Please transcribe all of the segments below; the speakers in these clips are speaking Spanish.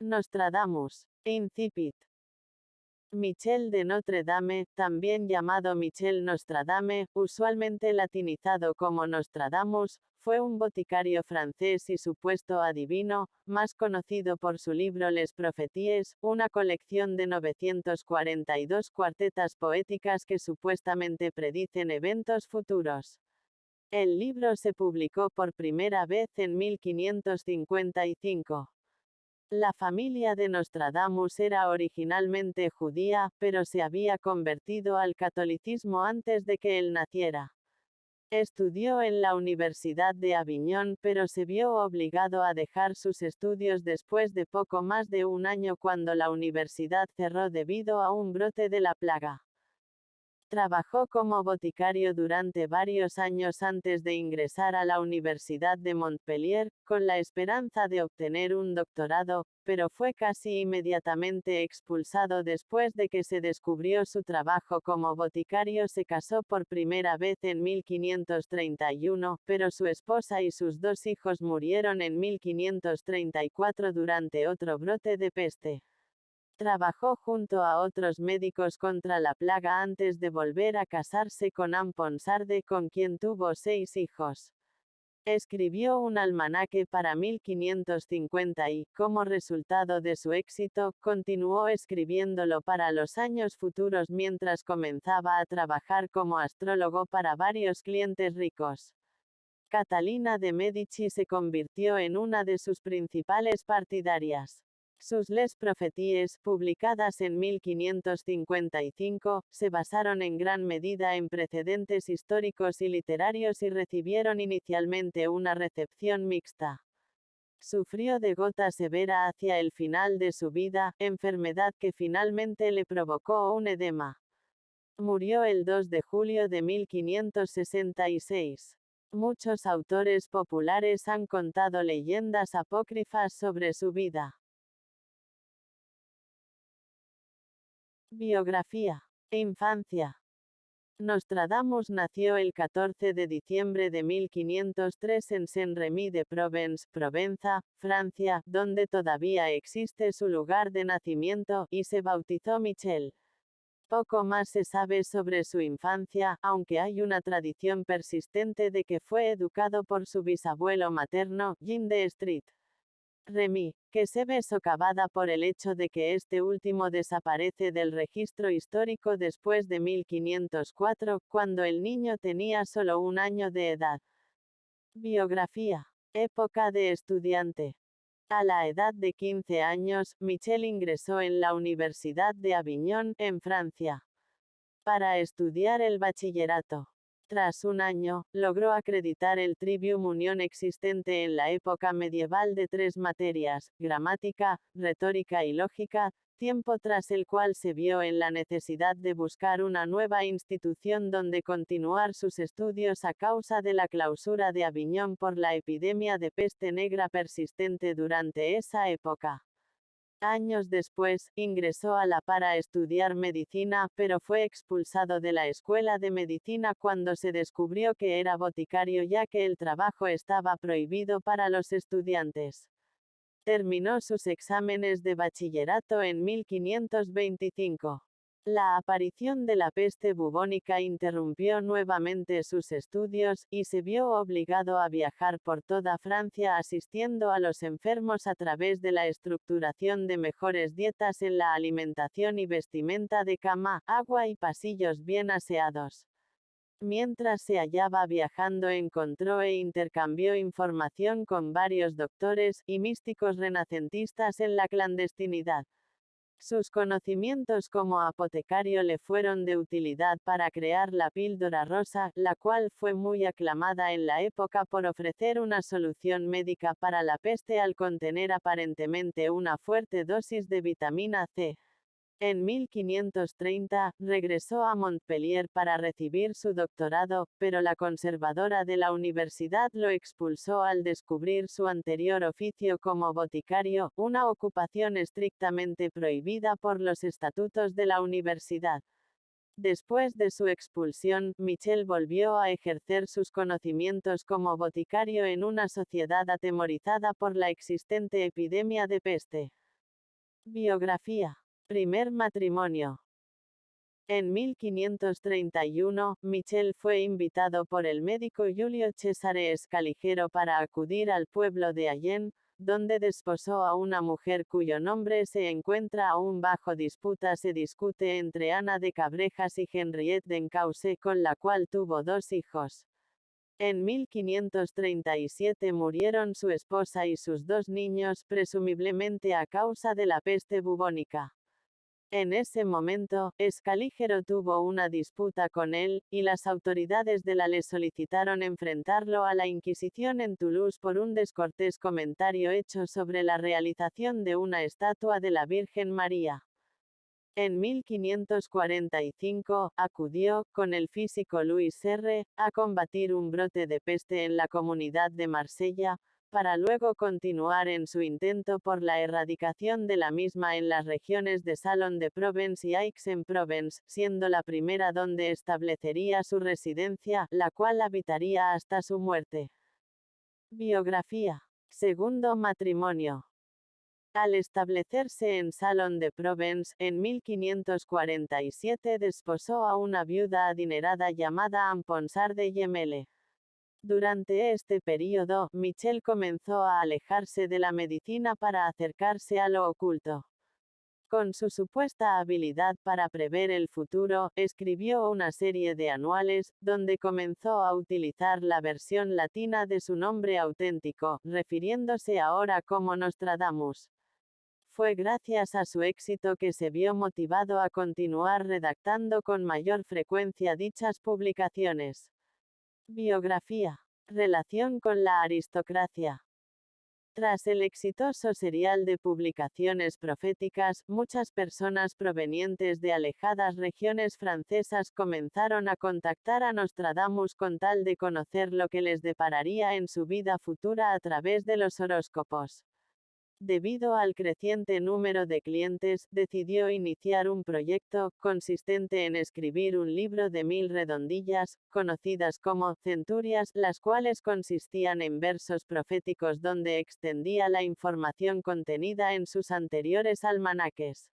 Nostradamus. Incipit. Michel de Notre Dame, también llamado Michel Nostradame, usualmente latinizado como Nostradamus, fue un boticario francés y supuesto adivino, más conocido por su libro Les Prophéties, una colección de 942 cuartetas poéticas que supuestamente predicen eventos futuros. El libro se publicó por primera vez en 1555. La familia de Nostradamus era originalmente judía, pero se había convertido al catolicismo antes de que él naciera. Estudió en la Universidad de Aviñón, pero se vio obligado a dejar sus estudios después de poco más de un año cuando la universidad cerró debido a un brote de la plaga. Trabajó como boticario durante varios años antes de ingresar a la Universidad de Montpellier, con la esperanza de obtener un doctorado, pero fue casi inmediatamente expulsado después de que se descubrió su trabajo como boticario. Se casó por primera vez en 1531, pero su esposa y sus dos hijos murieron en 1534 durante otro brote de peste. Trabajó junto a otros médicos contra la plaga antes de volver a casarse con Anne Ponsarde, con quien tuvo 6 hijos. Escribió un almanaque para 1550 y, como resultado de su éxito, continuó escribiéndolo para los años futuros mientras comenzaba a trabajar como astrólogo para varios clientes ricos. Catalina de Medici se convirtió en una de sus principales partidarias. Sus Les Prophéties, publicadas en 1555, se basaron en gran medida en precedentes históricos y literarios y recibieron inicialmente una recepción mixta. Sufrió de gota severa hacia el final de su vida, enfermedad que finalmente le provocó un edema. Murió el 2 de julio de 1566. Muchos autores populares han contado leyendas apócrifas sobre su vida. Biografía. Infancia. Nostradamus nació el 14 de diciembre de 1503 en Saint-Rémy-de-Provence, Provenza, Francia, donde todavía existe su lugar de nacimiento, y se bautizó Michel. Poco más se sabe sobre su infancia, aunque hay una tradición persistente de que fue educado por su bisabuelo materno, Jean de Street. Remy, que se ve socavada por el hecho de que este último desaparece del registro histórico después de 1504, cuando el niño tenía solo un año de edad. Biografía. Época de estudiante. A la edad de 15 años, Michel ingresó en la Universidad de Aviñón, en Francia, para estudiar el bachillerato. Tras un año, logró acreditar el trivium unión existente en la época medieval de 3 materias, gramática, retórica y lógica, tiempo tras el cual se vio en la necesidad de buscar una nueva institución donde continuar sus estudios a causa de la clausura de Aviñón por la epidemia de peste negra persistente durante esa época. Años después, ingresó a la para estudiar medicina, pero fue expulsado de la escuela de medicina cuando se descubrió que era boticario ya que el trabajo estaba prohibido para los estudiantes. Terminó sus exámenes de bachillerato en 1525. La aparición de la peste bubónica interrumpió nuevamente sus estudios, y se vio obligado a viajar por toda Francia asistiendo a los enfermos a través de la estructuración de mejores dietas en la alimentación y vestimenta de cama, agua y pasillos bien aseados. Mientras se hallaba viajando encontró e intercambió información con varios doctores y místicos renacentistas en la clandestinidad. Sus conocimientos como apotecario le fueron de utilidad para crear la píldora rosa, la cual fue muy aclamada en la época por ofrecer una solución médica para la peste al contener aparentemente una fuerte dosis de vitamina C. En 1530, regresó a Montpellier para recibir su doctorado, pero la conservadora de la universidad lo expulsó al descubrir su anterior oficio como boticario, una ocupación estrictamente prohibida por los estatutos de la universidad. Después de su expulsión, Michel volvió a ejercer sus conocimientos como boticario en una sociedad atemorizada por la existente epidemia de peste. Biografía. Primer matrimonio. En 1531, Michel fue invitado por el médico Giulio Cesare Scaligero para acudir al pueblo de Allen, donde desposó a una mujer cuyo nombre se encuentra aún bajo disputa. Se discute entre Ana de Cabrejas y Henriette d'Encausse, con la cual tuvo 2 hijos. En 1537 murieron su esposa y sus 2 niños, presumiblemente a causa de la peste bubónica. En ese momento, Scaligero tuvo una disputa con él, y las autoridades de la le solicitaron enfrentarlo a la Inquisición en Toulouse por un descortés comentario hecho sobre la realización de una estatua de la Virgen María. En 1545, acudió, con el físico Louis R., a combatir un brote de peste en la comunidad de Marsella, para luego continuar en su intento por la erradicación de la misma en las regiones de Salon-de-Provence y Aix-en-Provence, siendo la primera donde establecería su residencia, la cual habitaría hasta su muerte. Biografía. Segundo matrimonio. Al establecerse en Salon-de-Provence, en 1547 desposó a una viuda adinerada llamada Anne Ponsard de Gemelle. Durante este período, Michel comenzó a alejarse de la medicina para acercarse a lo oculto. Con su supuesta habilidad para prever el futuro, escribió una serie de anuales, donde comenzó a utilizar la versión latina de su nombre auténtico, refiriéndose ahora como Nostradamus. Fue gracias a su éxito que se vio motivado a continuar redactando con mayor frecuencia dichas publicaciones. Biografía. Relación con la aristocracia. Tras el exitoso serial de publicaciones proféticas, muchas personas provenientes de alejadas regiones francesas comenzaron a contactar a Nostradamus con tal de conocer lo que les depararía en su vida futura a través de los horóscopos. Debido al creciente número de clientes, decidió iniciar un proyecto, consistente en escribir un libro de 1000 redondillas, conocidas como centurias, las cuales consistían en versos proféticos donde extendía la información contenida en sus anteriores almanaques.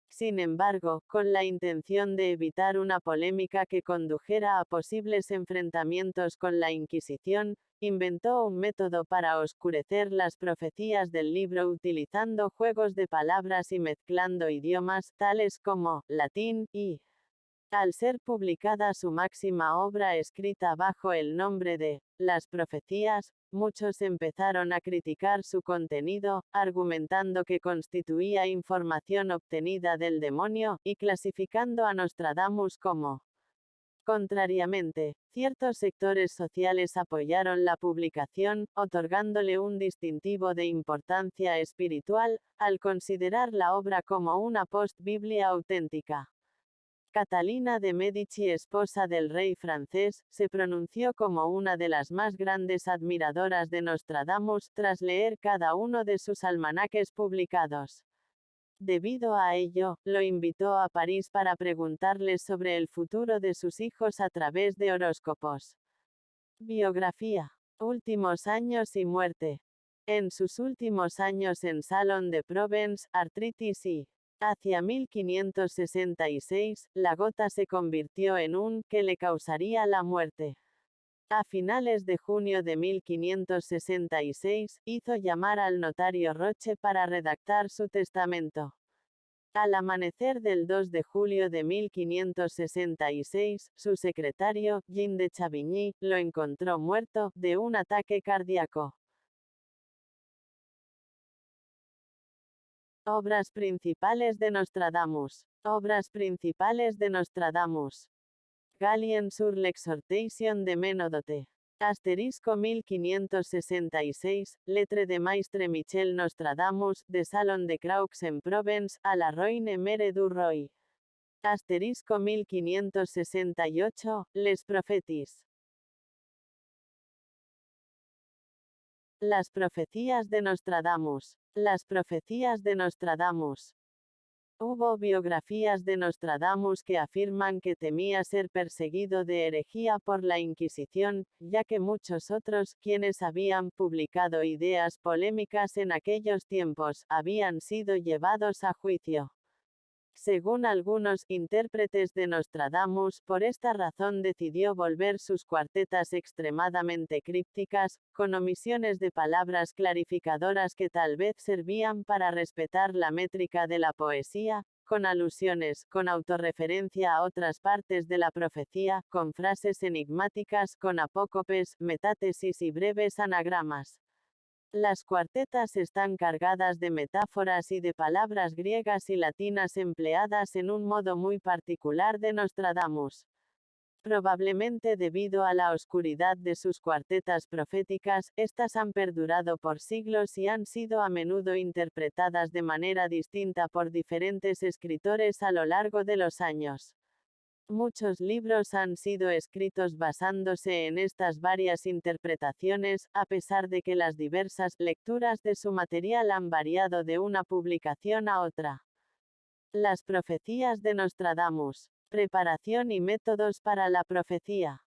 Sin embargo, con la intención de evitar una polémica que condujera a posibles enfrentamientos con la Inquisición, inventó un método para oscurecer las profecías del libro utilizando juegos de palabras y mezclando idiomas, tales como latín y. Al ser publicada su máxima obra escrita bajo el nombre de Las Profecías, muchos empezaron a criticar su contenido, argumentando que constituía información obtenida del demonio, y clasificando a Nostradamus como. Contrariamente, ciertos sectores sociales apoyaron la publicación, otorgándole un distintivo de importancia espiritual, al considerar la obra como una post-biblia auténtica. Catalina de Medici, esposa del rey francés, se pronunció como una de las más grandes admiradoras de Nostradamus, tras leer cada uno de sus almanaques publicados. Debido a ello, lo invitó a París para preguntarle sobre el futuro de sus hijos a través de horóscopos. Biografía. Últimos años y muerte. En sus últimos años en Salon-de-Provence, artritis y. Hacia 1566, la gota se convirtió en un que le causaría la muerte. A finales de junio de 1566, hizo llamar al notario Roche para redactar su testamento. Al amanecer del 2 de julio de 1566, su secretario, Jean de Chavigny, lo encontró muerto, de un ataque cardíaco. Obras principales de Nostradamus. Obras principales de Nostradamus. Galien sur l'exhortation de Menodote. Asterisco 1566, Lettre de Maistre Michel Nostradamus, de Salon de Craux en Provence, a la Roine Mere du Roy. Asterisco 1568, Les Propheties. Las profecías de Nostradamus. Las profecías de Nostradamus. Hubo biografías de Nostradamus que afirman que temía ser perseguido de herejía por la Inquisición, ya que muchos otros, quienes habían publicado ideas polémicas en aquellos tiempos, habían sido llevados a juicio. Según algunos intérpretes de Nostradamus, por esta razón decidió volver sus cuartetas extremadamente crípticas, con omisiones de palabras clarificadoras que tal vez servían para respetar la métrica de la poesía, con alusiones, con autorreferencia a otras partes de la profecía, con frases enigmáticas, con apócopes, metátesis y breves anagramas. Las cuartetas están cargadas de metáforas y de palabras griegas y latinas empleadas en un modo muy particular de Nostradamus. Probablemente debido a la oscuridad de sus cuartetas proféticas, estas han perdurado por siglos y han sido a menudo interpretadas de manera distinta por diferentes escritores a lo largo de los años. Muchos libros han sido escritos basándose en estas varias interpretaciones, a pesar de que las diversas lecturas de su material han variado de una publicación a otra. Las profecías de Nostradamus. Preparación y métodos para la profecía.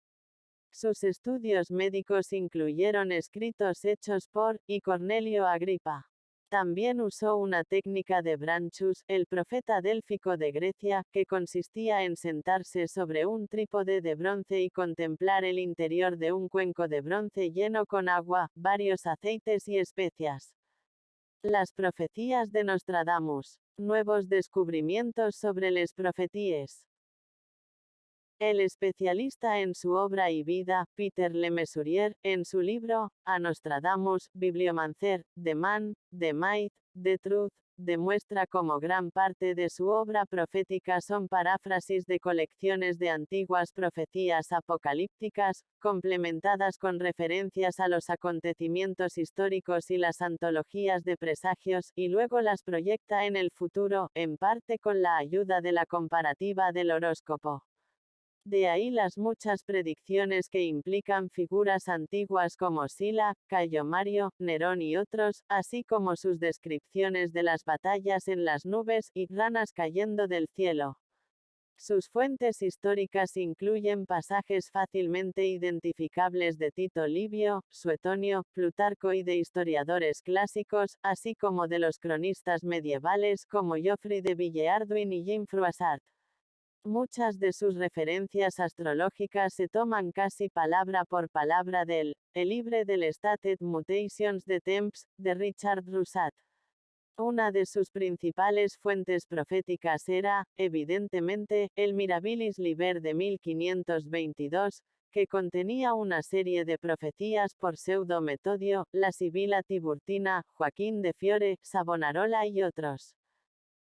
Sus estudios médicos incluyeron escritos hechos por, y Cornelio Agripa. También usó una técnica de Branchus, el profeta délfico de Grecia, que consistía en sentarse sobre un trípode de bronce y contemplar el interior de un cuenco de bronce lleno con agua, varios aceites y especias. Las profecías de Nostradamus. Nuevos descubrimientos sobre les profeties. El especialista en su obra y vida, Peter Le Mesurier, en su libro, A Nostradamus, Bibliomancer, The Man, The Myth, The Truth, demuestra cómo gran parte de su obra profética son paráfrasis de colecciones de antiguas profecías apocalípticas, complementadas con referencias a los acontecimientos históricos y las antologías de presagios, y luego las proyecta en el futuro, en parte con la ayuda de la comparativa del horóscopo. De ahí las muchas predicciones que implican figuras antiguas como Sila, Cayo Mario, Nerón y otros, así como sus descripciones de las batallas en las nubes y ranas cayendo del cielo. Sus fuentes históricas incluyen pasajes fácilmente identificables de Tito Livio, Suetonio, Plutarco y de historiadores clásicos, así como de los cronistas medievales como Geoffrey de Villehardouin y Jean Froissart. Muchas de sus referencias astrológicas se toman casi palabra por palabra del El Libre del Stated Mutations de Temps, de Richard Rusat. Una de sus principales fuentes proféticas era, evidentemente, el Mirabilis Liber de 1522, que contenía una serie de profecías por Pseudo Metodio, la Sibila Tiburtina, Joaquín de Fiore, Savonarola y otros.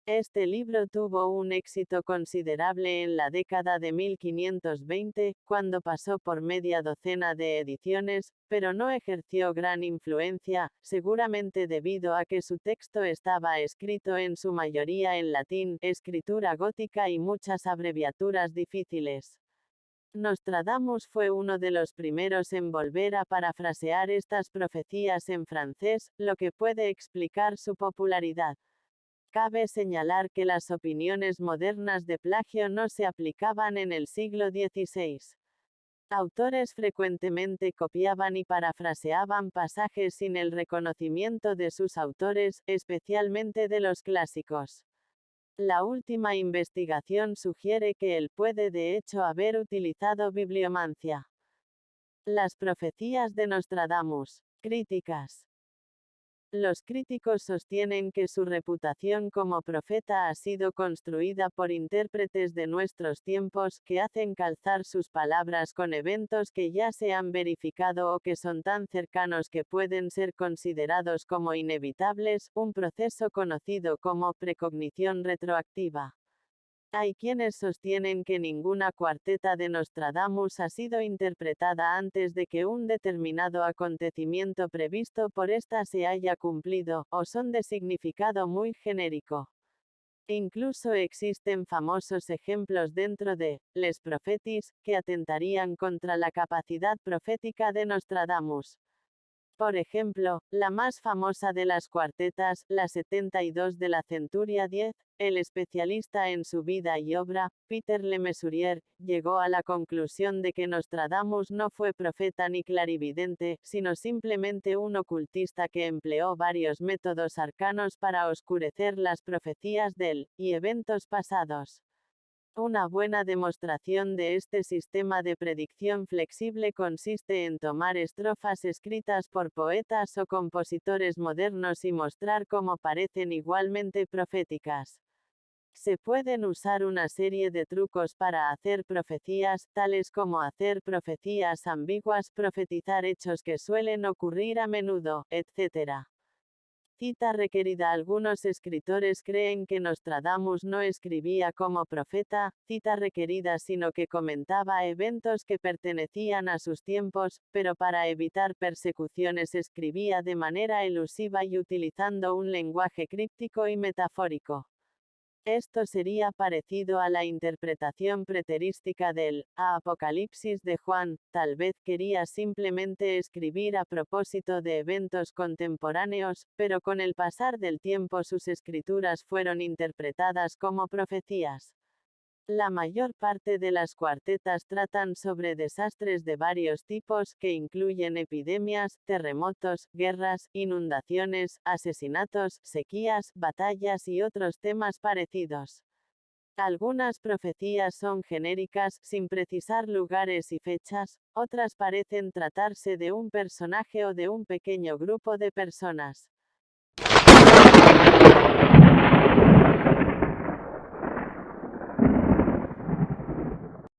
Este libro tuvo un éxito considerable en la década de 1520, cuando pasó por media docena de ediciones, pero no ejerció gran influencia, seguramente debido a que su texto estaba escrito en su mayoría en latín, escritura gótica y muchas abreviaturas difíciles. Nostradamus fue uno de los primeros en volver a parafrasear estas profecías en francés, lo que puede explicar su popularidad. Cabe señalar que las opiniones modernas de plagio no se aplicaban en el siglo XVI. Autores frecuentemente copiaban y parafraseaban pasajes sin el reconocimiento de sus autores, especialmente de los clásicos. La última investigación sugiere que él puede de hecho haber utilizado bibliomancia. Las profecías de Nostradamus. Críticas. Los críticos sostienen que su reputación como profeta ha sido construida por intérpretes de nuestros tiempos, que hacen calzar sus palabras con eventos que ya se han verificado o que son tan cercanos que pueden ser considerados como inevitables, un proceso conocido como precognición retroactiva. Hay quienes sostienen que ninguna cuarteta de Nostradamus ha sido interpretada antes de que un determinado acontecimiento previsto por ésta se haya cumplido, o son de significado muy genérico. Incluso existen famosos ejemplos dentro de Les Propheties, que atentarían contra la capacidad profética de Nostradamus. Por ejemplo, la más famosa de las cuartetas, la 72 de la Centuria 10, el especialista en su vida y obra, Peter Le Mesurier, llegó a la conclusión de que Nostradamus no fue profeta ni clarividente, sino simplemente un ocultista que empleó varios métodos arcanos para oscurecer las profecías del y eventos pasados. Una buena demostración de este sistema de predicción flexible consiste en tomar estrofas escritas por poetas o compositores modernos y mostrar cómo parecen igualmente proféticas. Se pueden usar una serie de trucos para hacer profecías, tales como hacer profecías ambiguas, profetizar hechos que suelen ocurrir a menudo, etc. Cita requerida. Algunos escritores creen que Nostradamus no escribía como profeta, cita requerida, sino que comentaba eventos que pertenecían a sus tiempos, pero para evitar persecuciones escribía de manera elusiva y utilizando un lenguaje críptico y metafórico. Esto sería parecido a la interpretación preterística del Apocalipsis de Juan. Tal vez quería simplemente escribir a propósito de eventos contemporáneos, pero con el pasar del tiempo sus escrituras fueron interpretadas como profecías. La mayor parte de las cuartetas tratan sobre desastres de varios tipos, que incluyen epidemias, terremotos, guerras, inundaciones, asesinatos, sequías, batallas y otros temas parecidos. Algunas profecías son genéricas, sin precisar lugares y fechas, otras parecen tratarse de un personaje o de un pequeño grupo de personas.